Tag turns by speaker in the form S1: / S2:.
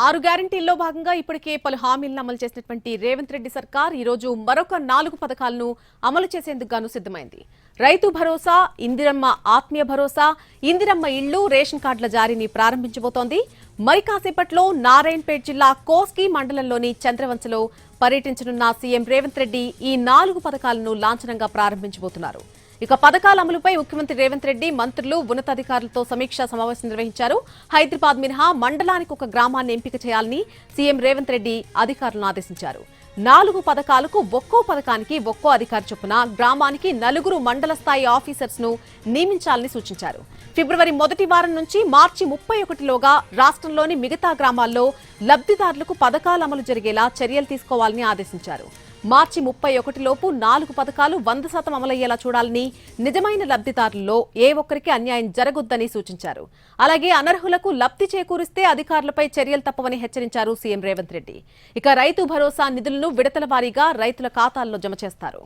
S1: 6 గ్యారంటీల్లో భాగంగా ఇప్పటికే పలు హామీలను అమలు చేసినటువంటి రేవంత్ రెడ్డి సర్కార్ ఈ రోజు మరొక 4 పథకాలను అమలు చేసేందుకు గాను సిద్ధమైంది. రైతు భరోసా, ఇందిరమ్మ ఆత్మీయ భరోసా, ఇందిరమ్మ ఇళ్లు, రేషన్ కార్డుల జారీని ప్రారంభించబోతోంది. మరి కాసేపట్లో నారాయణపేట్ జిల్లా కోస్గి మండలంలోని చంద్రవంచలో పర్యటించనున్న సీఎం రేవంత్ రెడ్డి ఈ 4 పథకాలను లాంఛనంగా ప్రారంభించబోతున్నారు. ఇక పథకాల అమలుపై ముఖ్యమంత్రి రేవంత్ రెడ్డి మంత్రులు, ఉన్నతాధికారులతో సమీక్షా సమావేశం నిర్వహించారు. హైదరాబాద్ మినహా మండలానికి ఒక గ్రామాన్ని ఎంపిక చేయాలని సీఎం రేవంత్ రెడ్డి అధికారులను ఆదేశించారు. 4 పథకాలకు ఒక్కో పథకానికి ఒక్కో అధికారి చొప్పున గ్రామానికి 4 మండల స్థాయి ఆఫీసర్స్ ను నియమించాలని సూచించారు. ఫిబ్రవరి మొదటి వారం నుంచి మార్చి 31లోగా రాష్ట్రంలోని మిగతా గ్రామాల్లో లబ్ధిదారులకు పథకాల అమలు జరిగేలా చర్యలు తీసుకోవాలని ఆదేశించారు. మార్చి 31 లోపు 4 పథకాలు 100% అమలయ్యేలా చూడాలని, నిజమైన లబ్ధిదారుల్లో ఏ ఒక్కరికి అన్యాయం జరగొద్దని సూచించారు. అలాగే అనర్హులకు లబ్ధి చేకూరిస్తే అధికారులపై చర్యలు తప్పవని హెచ్చరించారు సీఎం రేవంత్ రెడ్డి. ఇక రైతు భరోసా నిధులను విడతల వారీగా రైతుల ఖాతాల్లో జమ చేస్తారు.